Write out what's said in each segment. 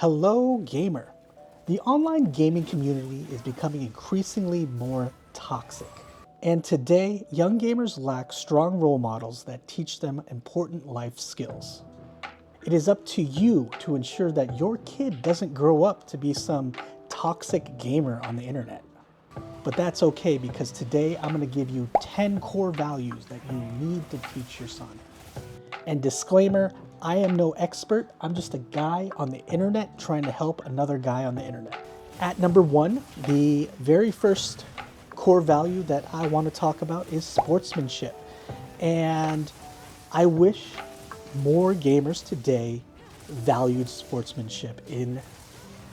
Hello, gamer. The online gaming community is becoming increasingly more toxic. And today, young gamers lack strong role models that teach them important life skills. It is up to you to ensure that your kid doesn't grow up to be some toxic gamer on the internet. But that's okay, because today I'm going to give you 10 core values that you need to teach your son. And disclaimer, I am no expert. I'm just a guy on the internet trying to help another guy on the internet. At number 1, the very first core value that I want to talk about is sportsmanship. And I wish more gamers today valued sportsmanship in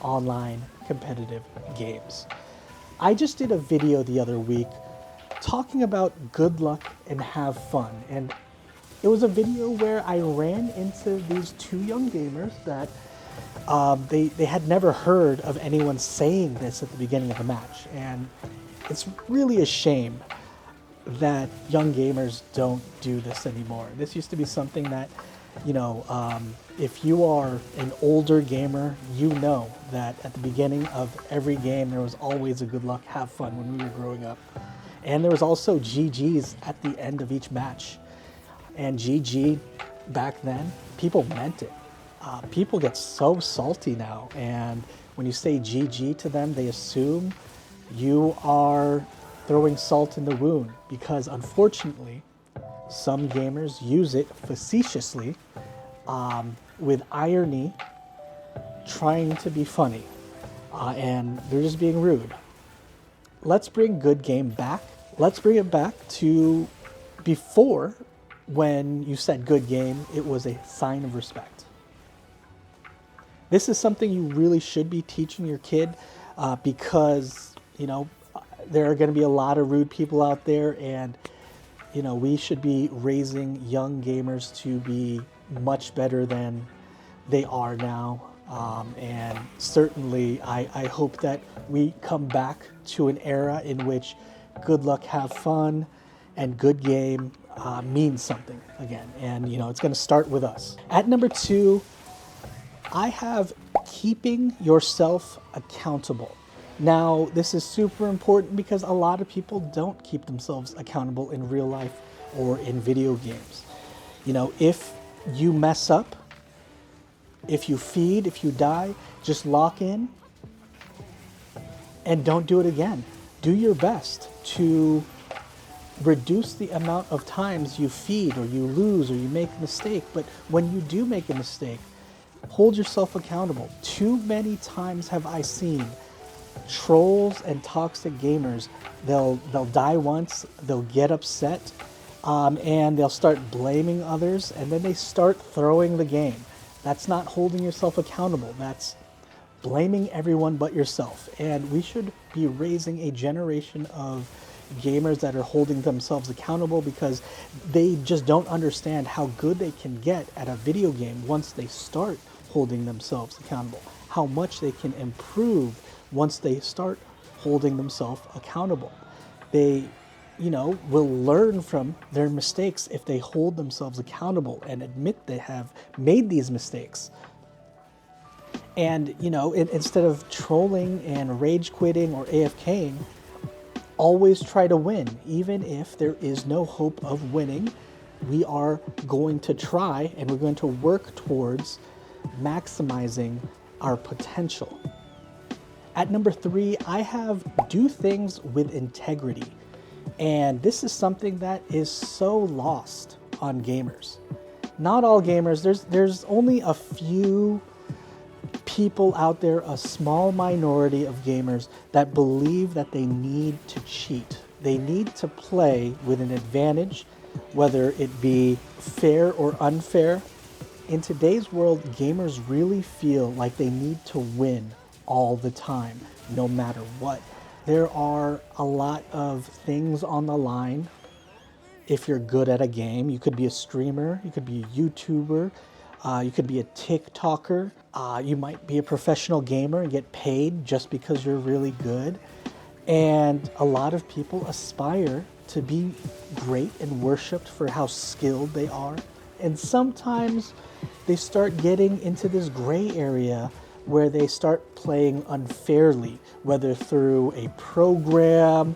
online competitive games. I just did a video the other week talking about good luck and have fun. And it was a video where I ran into these two young gamers that they had never heard of anyone saying this at the beginning of the match. And it's really a shame that young gamers don't do this anymore. This used to be something that, if you are an older gamer, you know that at the beginning of every game there was always a good luck, have fun when we were growing up. And there was also GG's at the end of each match. And GG back then, people meant it. People get so salty now, and when you say GG to them, they assume you are throwing salt in the wound, because unfortunately, some gamers use it facetiously, with irony, trying to be funny, and they're just being rude. Let's bring good game back. Let's bring it back to before. When you said good game, it was a sign of respect. This is something you really should be teaching your kid, because, there are going to be a lot of rude people out there, and, we should be raising young gamers to be much better than they are now. And certainly, I hope that we come back to an era in which good luck, have fun, and good game means something again. And, it's going to start with us. At number 2, I have keeping yourself accountable. Now, this is super important because a lot of people don't keep themselves accountable in real life or in video games. If you mess up, if you feed, if you die, just lock in and don't do it again. Do your best to reduce the amount of times you feed or you lose or you make a mistake. But when you do make a mistake, hold yourself accountable. Too many times have I seen trolls and toxic gamers. They'll die once, they'll get upset, and they'll start blaming others, and then they start throwing the game. That's not holding yourself accountable. That's blaming everyone but yourself. And we should be raising a generation of gamers that are holding themselves accountable, because they just don't understand how good they can get at a video game once they start holding themselves accountable, how much they can improve once they start holding themselves accountable. They, will learn from their mistakes if they hold themselves accountable and admit they have made these mistakes. And, instead of trolling and rage quitting or AFKing, always try to win. Even if there is no hope of winning, we are going to try, and we're going to work towards maximizing our potential. At number 3, I have do things with integrity. And this is something that is so lost on gamers. Not all gamers, there's only a few people out there, a small minority of gamers, that believe that they need to cheat. They need to play with an advantage, whether it be fair or unfair. In today's world, gamers really feel like they need to win all the time, no matter what. There are a lot of things on the line. If you're good at a game, you could be a streamer, you could be a YouTuber, you could be a TikToker. You might be a professional gamer and get paid just because you're really good. And a lot of people aspire to be great and worshipped for how skilled they are. And sometimes they start getting into this gray area where they start playing unfairly, whether through a program,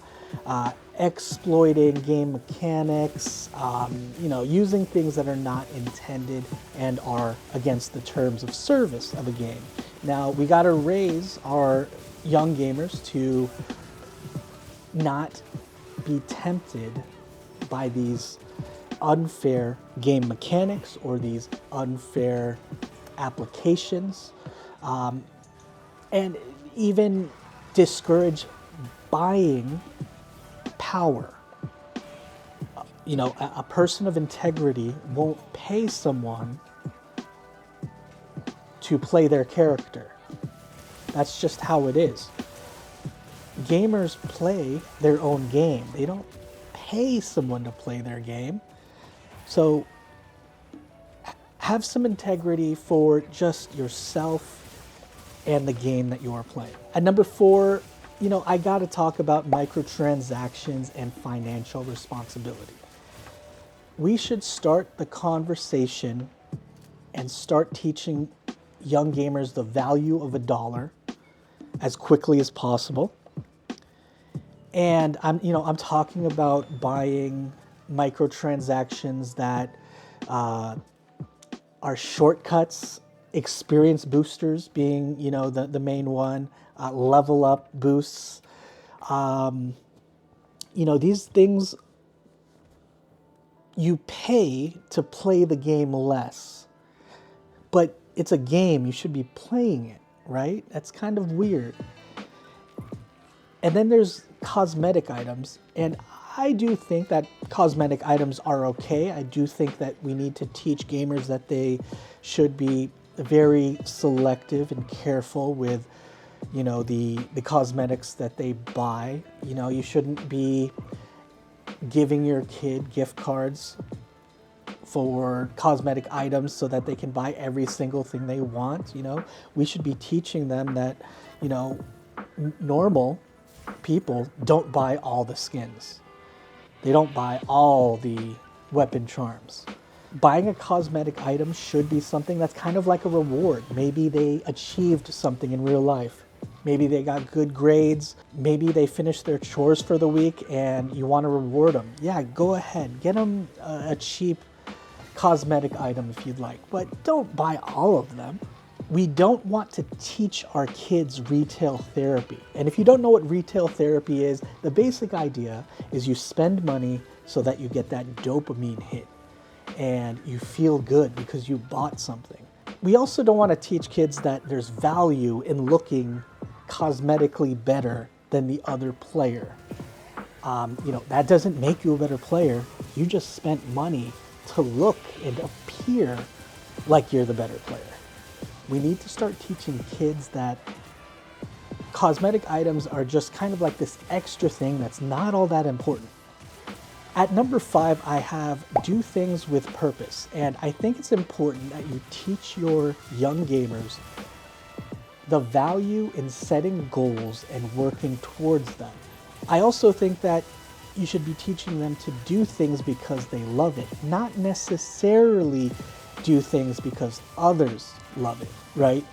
exploiting game mechanics, using things that are not intended and are against the terms of service of a game. Now, we got to raise our young gamers to not be tempted by these unfair game mechanics or these unfair applications, and even discourage buying power. A person of integrity won't pay someone to play their character. That's just how it is. Gamers play their own game. They don't pay someone to play their game. So have some integrity for just yourself and the game that you are playing. At number 4, I got to talk about microtransactions and financial responsibility. We should start the conversation and start teaching young gamers the value of a dollar as quickly as possible. And I'm talking about buying microtransactions that are shortcuts, experience boosters being, the main one, level up boosts. These things, you pay to play the game less, but it's a game, you should be playing it, right? That's kind of weird. And then there's cosmetic items, and I do think that cosmetic items are okay. I do think that we need to teach gamers that they should be very selective and careful with, the cosmetics that they buy. You shouldn't be giving your kid gift cards for cosmetic items so that they can buy every single thing they want. We should be teaching them that, normal people don't buy all the skins. They don't buy all the weapon charms. Buying a cosmetic item should be something that's kind of like a reward. Maybe they achieved something in real life. Maybe they got good grades. Maybe they finished their chores for the week and you want to reward them. Yeah, go ahead. Get them a cheap cosmetic item if you'd like, but don't buy all of them. We don't want to teach our kids retail therapy. And if you don't know what retail therapy is, the basic idea is you spend money so that you get that dopamine hit and you feel good because you bought something. We also don't want to teach kids that there's value in looking cosmetically better than the other player. That doesn't make you a better player. You just spent money to look and appear like you're the better player. We need to start teaching kids that cosmetic items are just kind of like this extra thing that's not all that important. At number 5, I have do things with purpose. And I think it's important that you teach your young gamers the value in setting goals and working towards them. I also think that you should be teaching them to do things because they love it, not necessarily do things because others love it, right?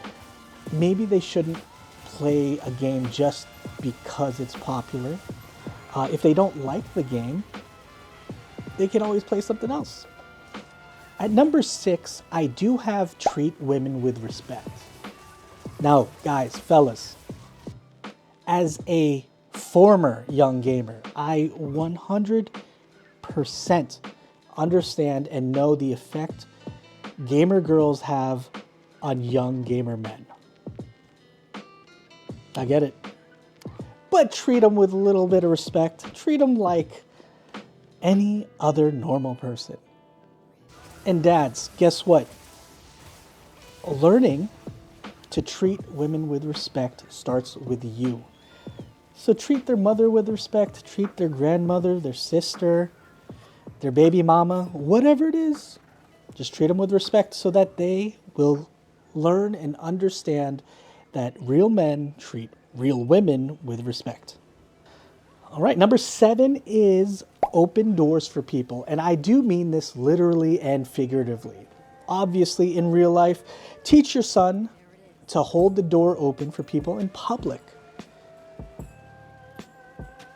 Maybe they shouldn't play a game just because it's popular. If they don't like the game, they can always play something else. At number 6, I do have treat women with respect. Now, guys, fellas, as a former young gamer, I 100% understand and know the effect gamer girls have on young gamer men. I get it. But treat them with a little bit of respect. Treat them like any other normal person. And dads, guess what? Learning to treat women with respect starts with you. So treat their mother with respect, treat their grandmother, their sister, their baby mama, whatever it is. Just treat them with respect so that they will learn and understand that real men treat real women with respect. All right, number 7 is open doors for people. And I do mean this literally and figuratively. Obviously, in real life, teach your son to hold the door open for people in public.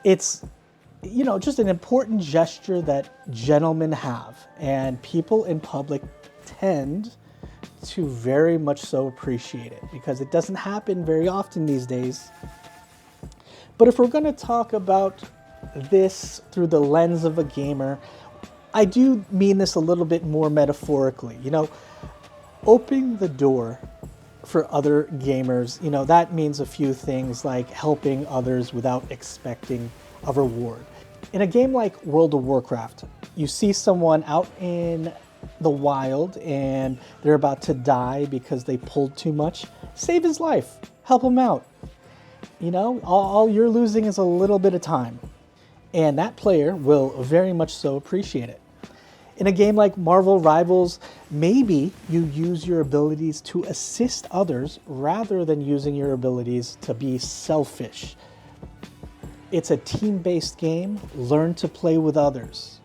It's, just an important gesture that gentlemen have, and people in public tend to very much so appreciate it because it doesn't happen very often these days. But if we're going to talk about this through the lens of a gamer, I do mean this a little bit more metaphorically. Opening the door for other gamers, that means a few things like helping others without expecting a reward. In a game like World of Warcraft, you see someone out in the wild and they're about to die because they pulled too much. Save his life, help him out. All you're losing is a little bit of time. And that player will very much so appreciate it. In a game like Marvel Rivals, maybe you use your abilities to assist others rather than using your abilities to be selfish. It's a team-based game. Learn to play with others.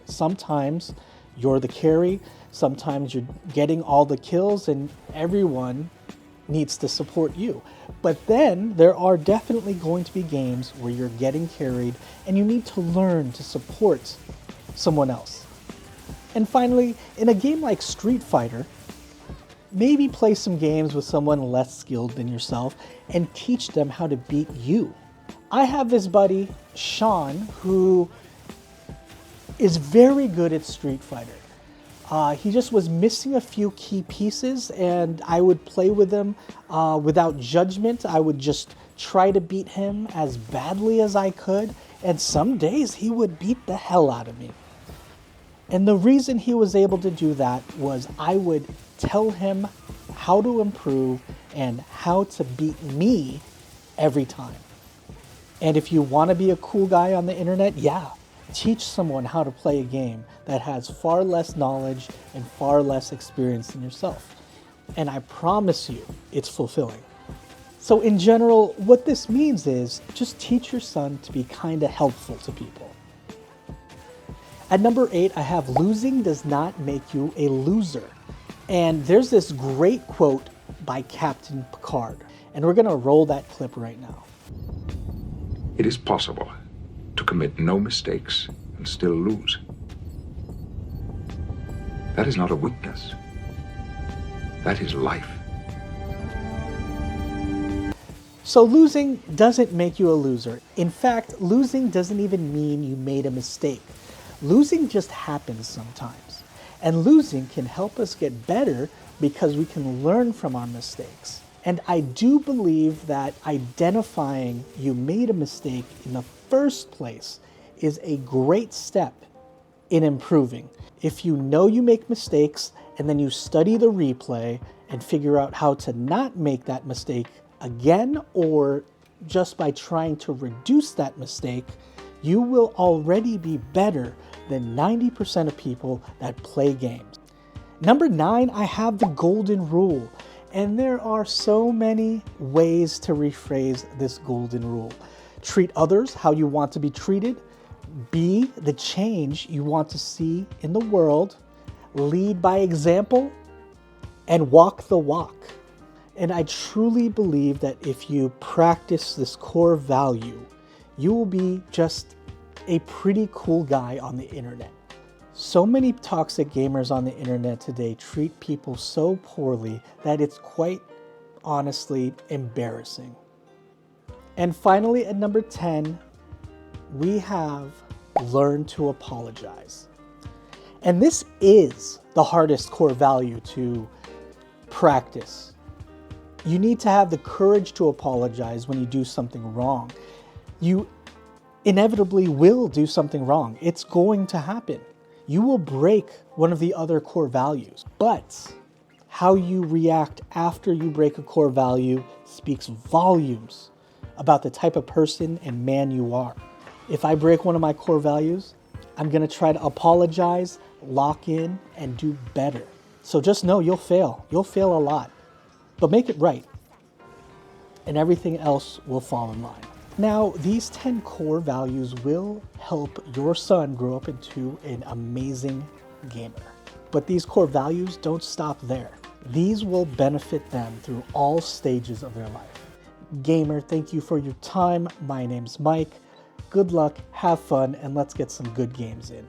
Sometimes you're the carry, sometimes you're getting all the kills, and everyone needs to support you. But then there are definitely going to be games where you're getting carried and you need to learn to support someone else. And finally, in a game like Street Fighter, maybe play some games with someone less skilled than yourself and teach them how to beat you. I have this buddy, Sean, who is very good at Street Fighter. He just was missing a few key pieces, and I would play with him without judgment. I would just try to beat him as badly as I could, and some days he would beat the hell out of me. And the reason he was able to do that was I would tell him how to improve and how to beat me every time. And if you want to be a cool guy on the internet, teach someone how to play a game that has far less knowledge and far less experience than yourself. And I promise you, it's fulfilling. So in general, what this means is just teach your son to be kind of helpful to people. At number 8, I have losing does not make you a loser. And there's this great quote by Captain Picard. And we're going to roll that clip right now. It is possible to commit no mistakes and still lose. That is not a weakness. That is life. So losing doesn't make you a loser. In fact, losing doesn't even mean you made a mistake. Losing just happens sometimes. And losing can help us get better because we can learn from our mistakes. And I do believe that identifying you made a mistake in the first place is a great step in improving. If you know you make mistakes and then you study the replay and figure out how to not make that mistake again, or just by trying to reduce that mistake, you will already be better than 90% of people that play games. Number 9, I have the golden rule. And there are so many ways to rephrase this golden rule. Treat others how you want to be treated. Be the change you want to see in the world. Lead by example. And walk the walk. And I truly believe that if you practice this core value, you will be just a pretty cool guy on the internet. So many toxic gamers on the internet today treat people so poorly that it's quite honestly embarrassing. And finally, at number 10, we have learn to apologize. And this is the hardest core value to practice. You need to have the courage to apologize when you do something wrong. You inevitably will do something wrong. It's going to happen. You will break one of the other core values, but how you react after you break a core value speaks volumes about the type of person and man you are. If I break one of my core values, I'm going to try to apologize, lock in, and do better. So just know you'll fail. You'll fail a lot, but make it right, and everything else will fall in line. Now, these 10 core values will help your son grow up into an amazing gamer. But these core values don't stop there. These will benefit them through all stages of their life. Gamer, thank you for your time. My name's Mike. Good luck, have fun, and let's get some good games in.